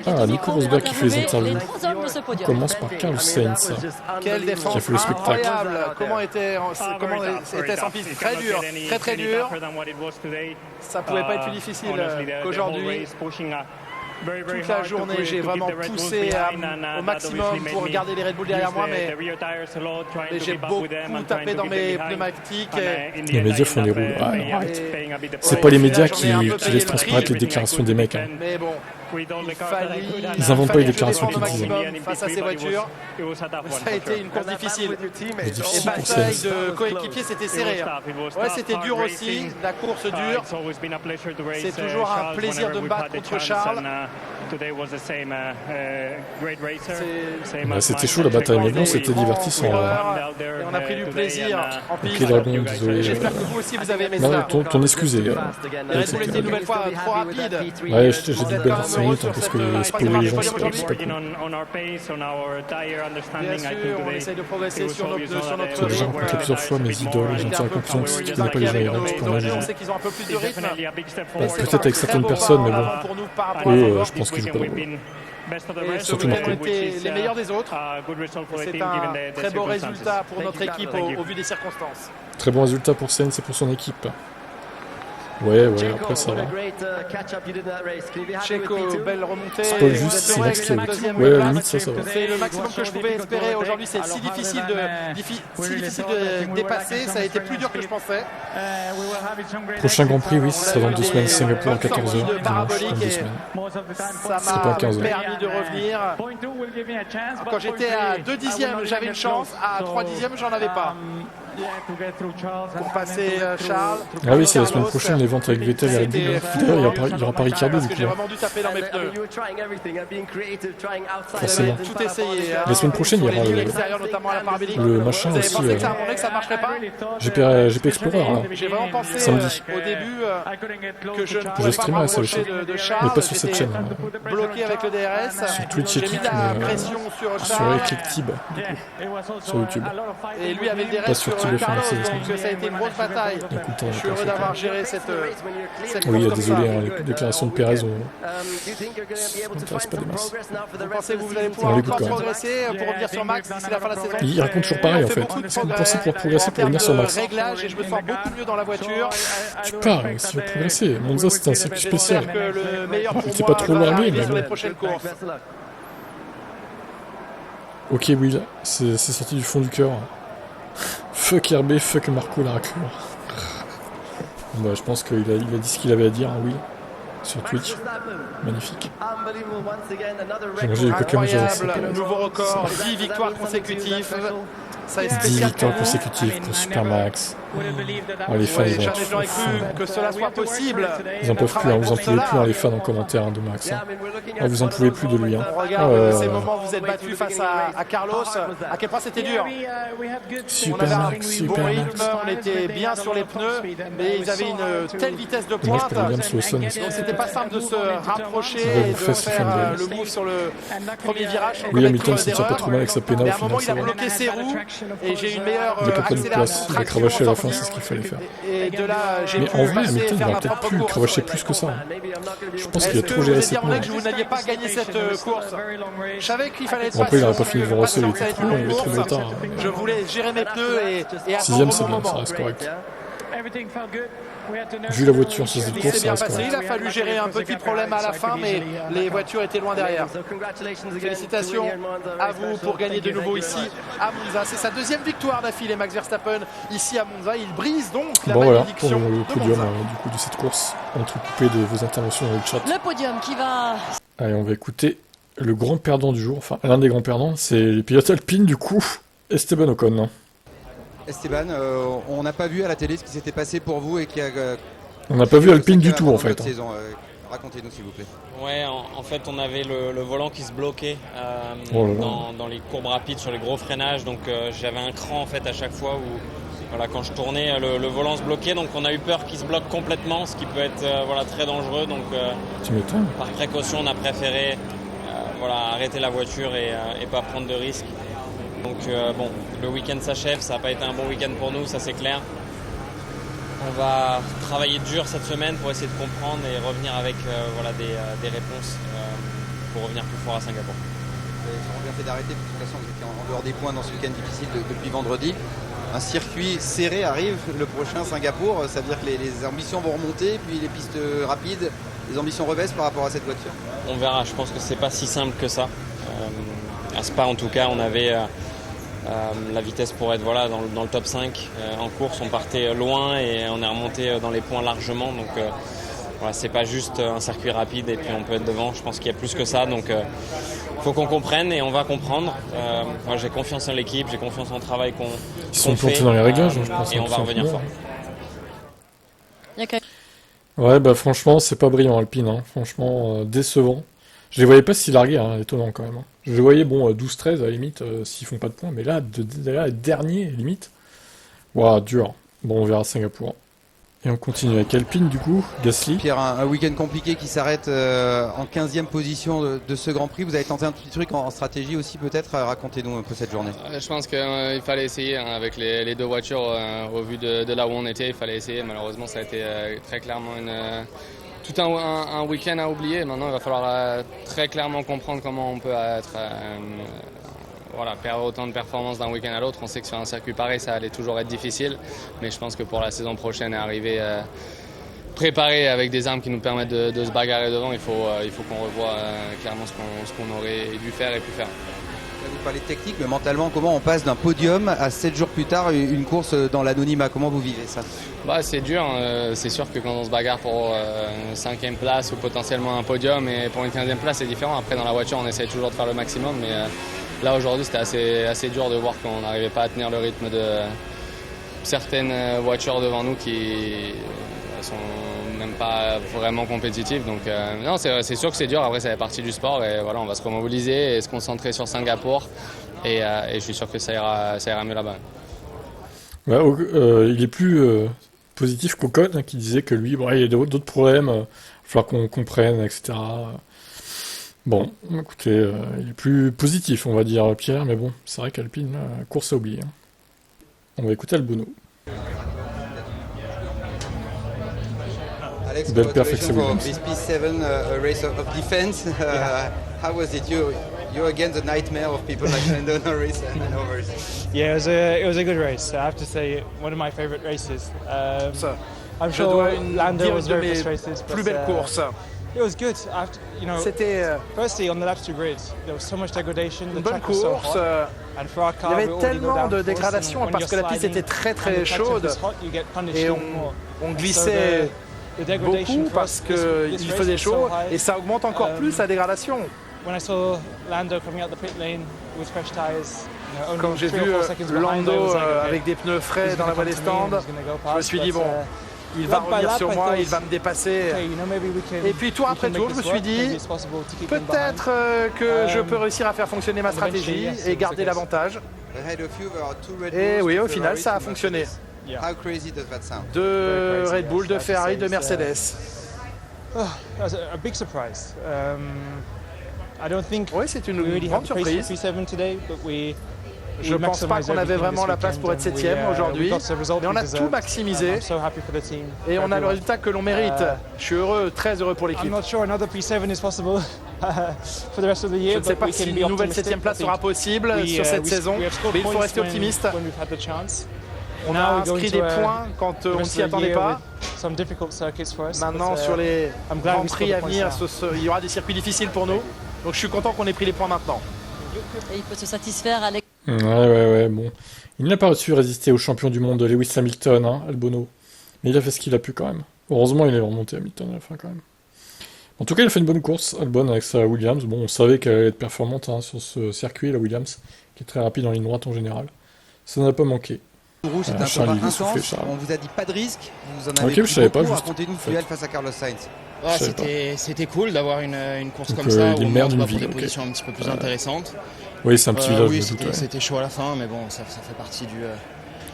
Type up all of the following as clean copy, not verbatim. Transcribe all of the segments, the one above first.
Ah, Nico Rosberg qui fait les interviews. On commence par Carlos Sainz, Quelle défense qui a fait le spectacle. incroyable. Comment était-ce en piste? Très dur, très très dur. Ça pouvait pas être plus difficile qu'aujourd'hui. Toute la journée, j'ai vraiment poussé au maximum pour garder les Red Bull derrière moi, mais j'ai beaucoup tapé dans mes pneumatiques. Les médias font des roues. Ah, non, arrête. C'est pas les médias qui laissent transparaître les déclarations des mecs. Hein. Mais bon, Ils inventent pas les déclarations qu'ils disent. Face à ces voitures, ça a été une course difficile. C'est difficile Et pour bataille Sainz. de coéquipiers, c'était serré. Ouais, c'était dur aussi, la course dure. C'est toujours un plaisir de me battre contre Charles. C'était chaud la bataille, mais bon, c'était divertissant. Et on a pris du plaisir en piste. Ok, Dragon, désolé. J'espère que vous aussi vous avez aimé Non, ça. ton excusé. Les Red Bull étaient une nouvelle fois trop rapides. Ouais, j'ai dit belle 5 minutes, hein, parce que spoiler les gens, c'est pas cool. Bien sûr, on essaye de progresser sur notre J'ai déjà rencontré plusieurs fois mes idoles, j'en tire la conclusion que si tu connais pas les gens IRL, tu peux rien on juger. sait qu'ils ont un peu plus de rythme. Peut-être avec certaines personnes, mais bon. Eux, je pense qu'ils jouent pas le rôle. Et ce Surtout week-end Marco. étaient les meilleurs des autres. C'est un très beau résultat pour notre équipe au vu des circonstances. Très bon résultat pour Sainz et pour son équipe. Ouais, après ça va. Checo, belle remontée. C'est pas juste, c'est Max qui a eu. Deuxième Ouais, à la place. limite, ça va. C'est le maximum que je pouvais espérer. Aujourd'hui, c'est si difficile de dépasser. Ça a été plus dur que je pensais. Prochain Grand Prix, oui, ce sera dans 2 semaines. Singapour à 14h, dimanche, dans 2 semaines. Ça C'est pas m'a 15 heures. permis de revenir. Quand j'étais à 2 dixièmes, j'avais une chance. À 3 dixièmes, j'en avais pas. Pour passer Charles. Ah oui, c'est la semaine prochaine, les ventes avec Vettel et Red Bull. D'ailleurs, il y aura pas Ricardo, Parce du que coup. j'ai vraiment dû taper dans mes pneus. Forcément. Tout essayé. La semaine prochaine, il y aura l'extérieur, notamment à la parabolique. le machin Vous avez aussi. pensé que ça remontait, que ça marcherait pas? GP Explorer, là. J'ai vraiment pensé Samedi. au début que je ne Je pouvais pas streamerai ça aussi. m'approcher de Charles. Mais pas sur cette J'étais chaîne. Hein. bloqué avec le DRS. Sur Twitch J'ai et mis tout, la mais pression sur sur Charles. Eclectib, du coup, sur YouTube. Et lui avait le Pas DRS sur sur Tibet Carlos, Fantasy, donc ça a été une grosse bataille. Écoute, Je suis heureux d'avoir géré cette oui, course désolé, comme hein, ça. les déclarations de Perez, on n'intéresse pas des masses. Vous pensez que vous allez pouvoir On l'écoute encore quand même. progresser pour revenir sur Max d'ici la fin de la saison? Il raconte toujours pareil, en fait. Beaucoup de Est-ce que vous progrès pensez pouvoir progresser en pour revenir sur termes Max? de réglage et je me sens beaucoup mieux dans la voiture. Tu pars, si tu veux progresser. Monza, c'est un circuit spécial. J'espère que le meilleur pour T'es moi pas trop va loin, arriver mais sur bon. les prochaines courses. Ok, Will, c'est sorti du fond du cœur. Fuck RB, fuck Marco la raclure. Bah, je pense qu'il a dit ce qu'il avait à dire, hein, Will, sur Twitch. Magnifique. J'ai mangé du coquillage. Incroyable, nouveau record, 10 victoires consécutives. Ça est 10 spécial victoires pour vous. consécutives pour Supermax. Oh, les fans, Ouais, ils vont jamais être j'aurais fous. cru que cela soit possible. Ils en peuvent plus, hein, vous en pouvez plus, hein, les fans en commentaire hein, de Max. Hein. Ah, vous en pouvez plus de lui. Hein. On regarde ces moments où vous êtes battu face à Carlos, à quel point c'était dur. On avait un Supermax, bon rythme, Supermax. on était bien sur les pneus, mais ils avaient une telle vitesse de Dommage pointe. pour Williams Lawson. Donc c'était pas simple de se rapprocher Ouais, et vous de faites faire Stephen le move sur le premier virage sans Oui, commettre Hamilton se tire pas d'erreur. trop mal avec sa pénale Mais au à un moment, final, il a ça va. bloqué ses roues et j'ai une meilleure Il a pas perdu de place, accélération. il a cravaché à la fin, c'est ce qu'il fallait faire. Et de là, j'ai Mais pu en vrai, passer et Hamilton faire n'aurait ma peut-être propre plus course. cravacher plus que ça. Je pense qu'il Est-ce a que trop vous géré êtes ses dit à mon pneus. avis que vous n'alliez pas gagner cette course? Je savais qu'il fallait être Bon, après, il n'aurait patient, pas fini que devant Russell, il ça allait était être une trop, longue il est trop course. bêtard. Je voulais gérer mes pneus et Sixième, attendre c'est mon bien, ça moment. reste correct. Vu la voiture sur cette Il course, s'est ça bien reste passé, correct. il a fallu gérer un petit problème à la fin, mais les voitures étaient loin derrière. Félicitations à vous pour gagner de nouveau ici à Monza. C'est sa deuxième victoire d'affilée, Max Verstappen, ici à Monza. Il brise donc la Bon voilà, pour malédiction le de podium Monza. du coup de cette course, entrecoupé de vos interventions dans le chat. Le podium qui va... Allez, on va écouter le grand perdant du jour, enfin l'un des grands perdants, c'est les pilotes alpines du coup, Esteban Ocon. Esteban, on n'a pas vu à la télé ce qui s'était passé pour vous et qui a... On n'a pas vu Alpine du tout en fait. Cette saison. Racontez-nous s'il vous plaît. Ouais, en fait on avait le volant qui se bloquait Oh là là. dans les courbes rapides sur les gros freinages, donc j'avais un cran en fait à chaque fois où voilà, quand je tournais le volant se bloquait, donc on a eu peur qu'il se bloque complètement, ce qui peut être voilà, très dangereux, donc Tu m'étonnes. par précaution on a préféré voilà, arrêter la voiture et pas prendre de risques. Donc bon, le week-end s'achève, ça n'a pas été un bon week-end pour nous, ça c'est clair. On va travailler dur cette semaine pour essayer de comprendre et revenir avec voilà, des réponses. pour revenir plus fort à Singapour. Vous avez sûrement bien fait d'arrêter, de toute façon vous étiez en dehors des points dans ce week-end difficile depuis vendredi. Un circuit serré arrive, le prochain Singapour, ça veut dire que les ambitions vont remonter, puis les pistes rapides, les ambitions rebaissent par rapport à cette voiture. On verra, je pense que c'est pas si simple que ça. À Spa en tout cas, on avait la vitesse pour être dans le top 5. En course, on partait loin et on est remonté dans les points largement. Donc c'est pas juste un circuit rapide et puis on peut être devant. Je pense qu'il y a plus que ça. Donc faut qu'on comprenne et on va comprendre. J'ai confiance en l'équipe, j'ai confiance en le travail qu'on fait. Ils sont plantés dans les réglages, je pense. Et on va revenir fort. Ouais, bah franchement, c'est pas brillant Alpine, hein. Franchement, décevant. Je les voyais pas si largués, hein, étonnant quand même. Hein. Je les voyais, 12-13 à la limite, s'ils font pas de points, mais là, là dernier, limite. Waouh, dur. Bon, on verra Singapour. Et on continue avec Alpine, du coup, Gasly. Pierre, un week-end compliqué qui s'arrête en 15e position de ce Grand Prix. Vous avez tenté un petit truc en stratégie aussi, peut-être. Racontez-nous un peu cette journée. Je pense qu'il fallait essayer, hein, avec les deux voitures, au vu de là où on était, il fallait essayer. Malheureusement, ça a été très clairement tout un week-end à oublier. Maintenant, il va falloir très clairement comprendre comment on peut perdre autant de performances d'un week-end à l'autre. On sait que sur un circuit pareil, ça allait toujours être difficile. Mais je pense que pour la saison prochaine, arriver préparé avec des armes qui nous permettent de se bagarrer devant, il faut qu'on revoie clairement ce qu'on aurait dû faire et pu faire. Vous parlez de technique, mais mentalement, comment on passe d'un podium à 7 jours plus tard une course dans l'anonymat? Comment vous vivez ça? C'est dur, c'est sûr que quand on se bagarre pour une 5e place ou potentiellement un podium, et pour une 15e place c'est différent. Après dans la voiture on essaie toujours de faire le maximum, mais là aujourd'hui c'était assez dur de voir qu'on n'arrivait pas à tenir le rythme de certaines voitures devant nous qui sont même pas vraiment compétitives. Donc non, c'est sûr que c'est dur, après ça fait partie du sport et voilà, on va se remobiliser et se concentrer sur Singapour et je suis sûr que ça ira mieux là-bas. Il est plus positif qu'Ocon, hein, qui disait que lui, il y a d'autres problèmes, il va falloir qu'on comprenne, etc. Bon, écoutez, il est plus positif, on va dire, Pierre, mais bon, c'est vrai qu'Alpine, course à oublier. Hein. On va écouter Albonneau. Alex, Belle perfection for this P7 race of defense. How was it? You're again the nightmare of people like Lando Norris and others. Yeah, it was a good race. I have to say, one of my favorite races. I'm sure Lando was very frustrated. Plus belle course. It was good. C'était firstly on the laps to grid, there was so much degradation. une bonne course. Il y avait tellement de dégradation parce que la piste était très très chaude et on glissait beaucoup parce qu'il faisait chaud et ça augmente encore plus la dégradation. Quand j'ai vu Lando avec des pneus frais dans la voie des stands, je me suis dit bon, il va revenir sur moi, il va me dépasser. Et puis tour après tour, je me suis dit peut-être que je peux réussir à faire fonctionner ma stratégie et garder l'avantage. Et oui, au final, ça a fonctionné. De Red Bull, de Ferrari, de Mercedes. Oui, c'est une grande surprise. Je ne pense pas qu'on avait vraiment la place pour être 7e aujourd'hui, mais on a tout maximisé et on a le résultat que l'on mérite. Je suis heureux, très heureux pour l'équipe. Je ne sais pas si une nouvelle 7e place sera possible sur cette saison, mais il faut rester optimiste. On a inscrit des points quand on ne s'y attendait pas. Maintenant, sur les grands prix à venir, il y aura des circuits difficiles pour nous. Donc je suis content qu'on ait pris les points maintenant. Et il peut se satisfaire avec... Ouais, bon. Il n'a pas reçu résister au champion du monde Lewis Hamilton, hein, Albonneau. Mais il a fait ce qu'il a pu quand même. Heureusement, il est remonté Hamilton à la fin quand même. En tout cas, il a fait une bonne course, Albon, avec sa Williams. Bon, on savait qu'elle allait être performante hein, sur ce circuit, la Williams, qui est très rapide en ligne droite en général. Ça n'a pas manqué. Rouge, c'est un combat intense. On vous a dit pas de risque. Vous en avez je savais pas. Racontez-nous le duel face à Carlos Sainz. C'était cool d'avoir une course comme ça où on va pour des positions un petit peu plus intéressantes. Oui, c'est un petit village. Oui, c'était chaud à la fin, mais bon, ça fait partie du...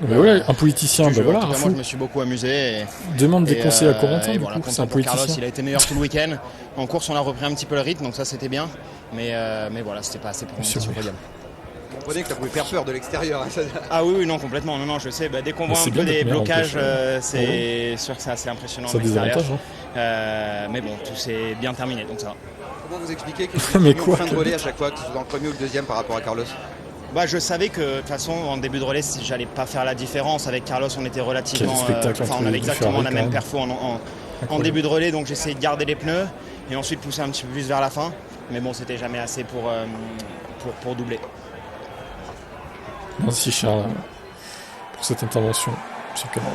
Mais ouais, un politicien, voilà. Moi, je me suis beaucoup amusé. Demande des conseils à Corentin, voilà, c'est un politicien. Carlos, il a été meilleur tout le week-end. En course, on a repris un petit peu le rythme, donc ça, c'était bien. Mais voilà, c'était pas assez pour monter sur le podium. Vous comprenez que ça pouvait faire peur de l'extérieur. Ah oui, non, complètement. Non, je sais. Dès qu'on voit un peu des blocages, c'est sûr que c'est assez impressionnant. Ça a des avantages. Mais bon, tout s'est bien terminé, donc ça va. Comment vous expliquez que vous Mais avez quoi, fin de relais à chaque fois, que ce soit dans le premier ou le deuxième par rapport à Carlos? Bah, je savais que de toute façon en début de relais j'allais pas faire la différence. Avec Carlos on était relativement, on avait exactement la même perfo en début de relais, donc j'essayais de garder les pneus et ensuite pousser un petit peu plus vers la fin. Mais bon, c'était jamais assez pour doubler. Merci Charles pour cette intervention sur Canal.